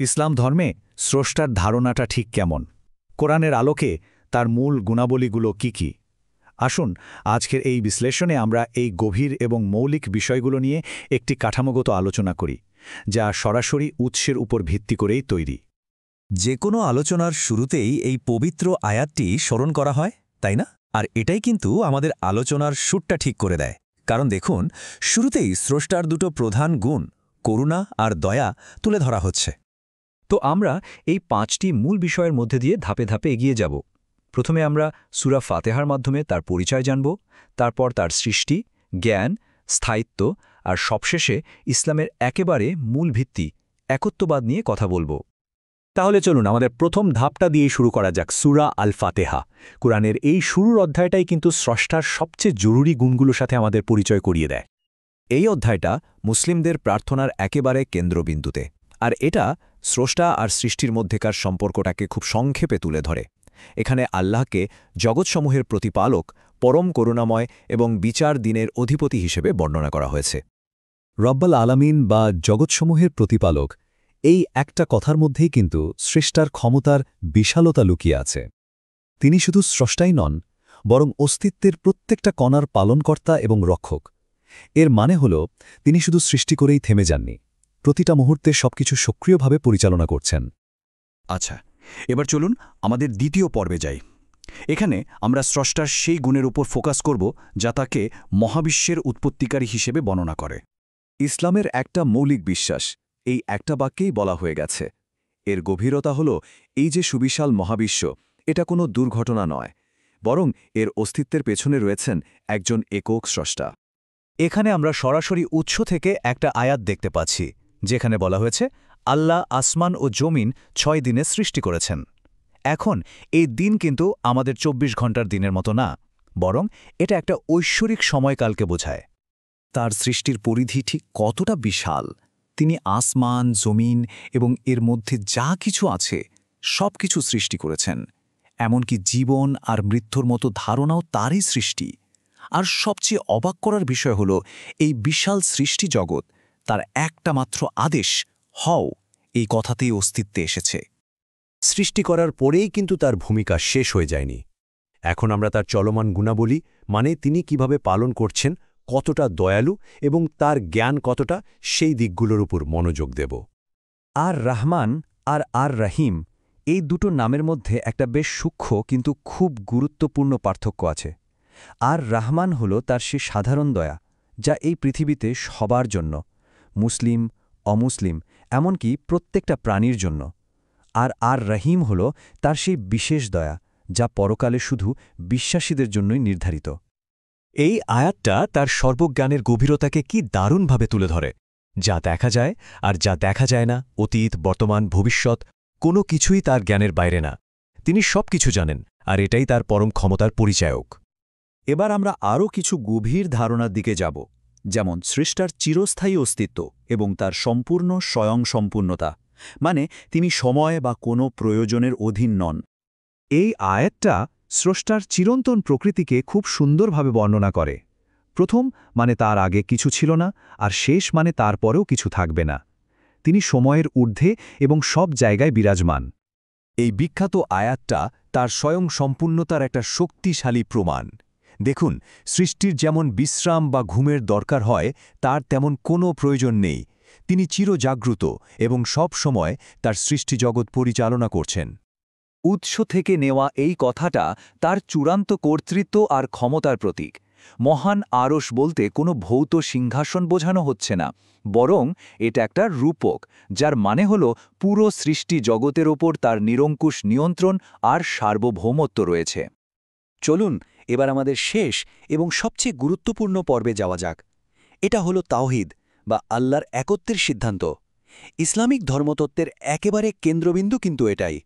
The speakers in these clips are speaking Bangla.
ইসলাম ধর্মে স্রষ্টার ধারণাটা ঠিক কেমন? কোরআনের আলোকে তার মূল গুণাবলীগুলো কি? আসুন আজকের এই বিশ্লেষণে আমরা এই গভীর এবং মৌলিক বিষয়গুলো নিয়ে একটি কাঠামোগত আলোচনা করি, যা সরাসরি উৎসের উপর ভিত্তি করেই তৈরি। যে কোনো আলোচনার শুরুতেই এই পবিত্র আয়াতটি স্মরণ করা হয়, তাই না? আর এটাই কিন্তু আমাদের আলোচনার সুরটা ঠিক করে দেয়। কারণ দেখুন, শুরুতেই স্রষ্টার দুটো প্রধান গুণ, করুণা আর দয়া, তুলে ধরা হচ্ছে। তো আমরা এই 5টি মূল বিষয়ের মধ্যে দিয়ে ধাপে ধাপে এগিয়ে যাব। প্রথমে আমরা সূরা ফাতিহার মাধ্যমে তার পরিচয় জানব, তারপর তার সৃষ্টি, জ্ঞান, স্থায়িত্ব আর সবশেষে ইসলামের একেবারে মূল ভিত্তি, একত্ববাদ নিয়ে কথা বলব। তাহলে চলুন আমাদের প্রথম ধাপটা দিয়ে শুরু করা যাক, সূরা আল ফাতিহা। কোরআনের এই শুরুর অধ্যায়টাই কিন্তু স্রষ্টার সবচেয়ে জরুরি গুণগুলোর সাথে আমাদের পরিচয় করিয়ে দেয়। এই অধ্যায়টা মুসলিমদের প্রার্থনার একেবারে কেন্দ্রবিন্দুতে, আর এটা স্রষ্টা আর সৃষ্টির মধ্যেকার সম্পর্কটাকে খুব সংক্ষেপে তুলে ধরে। এখানে আল্লাহকে জগৎসমূহের প্রতিপালক, পরম করুণাময় এবং বিচার দিনের অধিপতি হিসেবে বর্ণনা করা হয়েছে। রব্বাল আলামিন বা জগৎসমূহের প্রতিপালক, এই একটা কথার মধ্যেই কিন্তু স্রষ্টার ক্ষমতার বিশালতা লুকিয়ে আছে। তিনি শুধু স্রষ্টাই নন, বরং অস্তিত্বের প্রত্যেকটা কণার পালনকর্তা এবং রক্ষক। এর মানে হল তিনি শুধু সৃষ্টি করেই থেমে যাননি, প্রতিটা মুহূর্তে সবকিছু সক্রিয়ভাবে পরিচালনা করছেন। আচ্ছা, এবার চলুন আমাদের দ্বিতীয় পর্বে যাই। এখানে আমরা স্রষ্টার সেই গুণের উপর ফোকাস করব যা তাকে মহাবিশ্বের উৎপত্তিকারী হিসেবে বর্ণনা করে। ইসলামের একটা মৌলিক বিশ্বাস এই একটা বাক্যেই বলা হয়ে গেছে। এর গভীরতা হল এই যে সুবিশাল মহাবিশ্ব, এটা কোনো দুর্ঘটনা নয়, বরং এর অস্তিত্বের পেছনে রয়েছেন একজন একক স্রষ্টা। এখানে আমরা সরাসরি উৎস থেকে একটা আয়াত দেখতে পাচ্ছি, যেখানে বলা হয়েছে আল্লাহ আসমান ও জমিন 6 দিনে সৃষ্টি করেছেন। এখন এই দিন কিন্তু আমাদের 24 ঘন্টার দিনের মতো না, বরং এটা একটা ঐশ্বরিক সময়কালকে বোঝায়। তার সৃষ্টির পরিধি ঠিক কতটা বিশাল! তিনি আসমান, জমিন এবং এর মধ্যে যা কিছু আছে সব কিছু সৃষ্টি করেছেন। এমনকি জীবন আর মৃত্যুর মতো ধারণাও তারই সৃষ্টি। আর সবচেয়ে অবাক করার বিষয় হল এই বিশাল সৃষ্টি জগৎ তার একটা মাত্র আদেশ, হও, এই কথাতেই অস্তিত্বে এসেছে। সৃষ্টি করার পরেই কিন্তু তার ভূমিকা শেষ হয়ে যায়নি। এখন আমরা তার চলমান গুণাবলী, মানে তিনি কিভাবে পালন করছেন, কতটা দয়ালু এবং তার জ্ঞান কতটা, সেই দিকগুলোর উপর মনোযোগ দেব। আর রহমান আর রহিম, এই দুটো নামের মধ্যে একটা বেশ সূক্ষ্ম কিন্তু খুব গুরুত্বপূর্ণ পার্থক্য আছে। আর রহমান হল তার সে সাধারণ দয়া, যা এই পৃথিবীতে সবার জন্য, মুসলিম, অমুসলিম, এমনকি প্রত্যেকটা প্রাণীর জন্য। আর রহিম হল তার সেই বিশেষ দয়া, যা পরকালে শুধু বিশ্বাসীদের জন্যই নির্ধারিত। এই আয়াতটা তার সর্বজ্ঞানের গভীরতাকে কি দারুণভাবে তুলে ধরে। যা দেখা যায় আর যা দেখা যায় না, অতীত, বর্তমান, ভবিষ্যৎ, কোনো কিছুই তার জ্ঞানের বাইরে না। তিনি সব কিছু জানেন, আর এটাই তার পরম ক্ষমতার পরিচায়ক। এবার আমরা আরও কিছু গভীর ধারণার দিকে যাব, যেমন স্রষ্টার চিরস্থায়ী অস্তিত্ব এবং তার সম্পূর্ণ স্বয়ংসম্পূর্ণতা, মানে তিনি সময় বা কোনো প্রয়োজনের অধীন নন। এই আয়াতটা স্রষ্টার চিরন্তন প্রকৃতিকে খুব সুন্দরভাবে বর্ণনা করে। প্রথম মানে তার আগে কিছু ছিল না, আর শেষ মানে তারপরেও কিছু থাকবে না। তিনি সময়ের ঊর্ধ্বে এবং সব জায়গায় বিরাজমান। এই বিখ্যাত আয়াতটা তার স্বয়ং সম্পূর্ণতার একটা শক্তিশালী প্রমাণ। দেখুন, সৃষ্টির যেমন বিশ্রাম বা ঘুমের দরকার হয়, তার তেমন কোনো প্রয়োজন নেই। তিনি চিরজাগ্রত এবং সব সময় তার সৃষ্টিজগৎ পরিচালনা করছেন। উৎস থেকে নেওয়া এই কথাটা তার চূড়ান্ত কর্তৃত্ব আর ক্ষমতার প্রতীক। মহান আরশ বলতে কোনো ভৌত সিংহাসন বোঝানো হচ্ছে না, বরং এটা একটা রূপক, যার মানে হল পুরো সৃষ্টি জগতের ওপর তার নিরঙ্কুশ নিয়ন্ত্রণ আর সার্বভৌমত্ব রয়েছে। চলুন এবার আমাদের শেষ এবং সবচেয়ে গুরুত্বপূর্ণ পর্বে যাওয়া যাক। এটা হলো তাওহীদ বা আল্লাহর একত্বের সিদ্ধান্ত। ইসলামিক ধর্মতত্ত্বের একেবারে কেন্দ্রবিন্দু কিন্তু এটাই।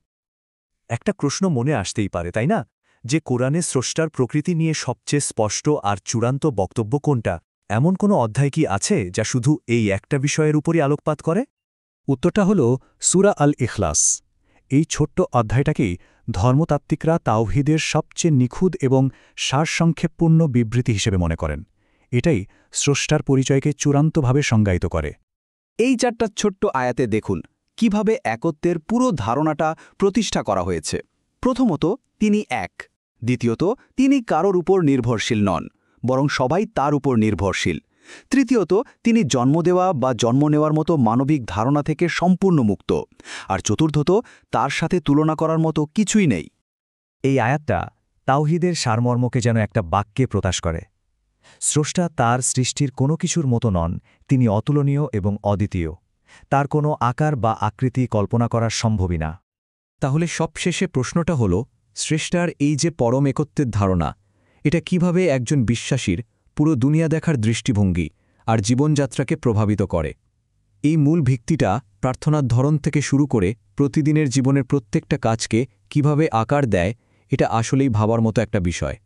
একটা প্রশ্ন মনে আসতেই পারে, তাই না, যে কোরআনে স্রষ্টার প্রকৃতি নিয়ে সবচেয়ে স্পষ্ট আর চূড়ান্ত বক্তব্য কোনটা? এমন কোনো অধ্যায় কি আছে যা শুধু এই একটা বিষয়ের উপরই আলোকপাত করে? উত্তরটা হল সূরা আল ইখলাস। এই ছোট্ট অধ্যায়টাকেই ধর্মতাত্ত্বিকরা তাওহীদের সবচেয়ে নিখুঁত এবং সারসংক্ষেপপূর্ণ বিবৃতি হিসেবে মনে করেন। এটাই স্রষ্টার পরিচয়কে চূড়ান্তভাবে সংজ্ঞায়িত করে। এই 4টা ছোট্ট আয়াতে দেখুন, কিভাবে একত্বের পুরো ধারণাটা প্রতিষ্ঠা করা হয়েছে। প্রথমত, তিনি এক। দ্বিতীয়ত, তিনি কারোর উপর নির্ভরশীল নন, বরং সবাই তার উপর নির্ভরশীল। তৃতীয়ত, তিনি জন্ম দেওয়া বা জন্ম নেওয়ার মতো মানবিক ধারণা থেকে সম্পূর্ণ মুক্ত। আর চতুর্থত, তার সাথে তুলনা করার মতো কিছুই নেই। এই আয়াতটা তাওহীদের সারমর্মকে যেন একটা বাক্যে প্রকাশ করে। স্রষ্টা তার সৃষ্টির কোনো কিছুর মতো নন, তিনি অতুলনীয় এবং অদ্বিতীয়। তার কোনো আকার বা আকৃতি কল্পনা করা সম্ভবই না। তাহলে সবশেষে প্রশ্নটা হল, স্রষ্টার এই যে পরম একত্বের ধারণা, এটা কিভাবে একজন বিশ্বাসীর পুরো দুনিয়া দেখার দৃষ্টিভঙ্গি আর জীবনযাত্রাকে প্রভাবিত করে? এই মূল ভিত্তিটা প্রার্থনার ধরন থেকে শুরু করে প্রতিদিনের জীবনের প্রত্যেকটা কাজকে কিভাবে আকার দেয়, এটা আসলেই ভাবার মতো একটা বিষয়।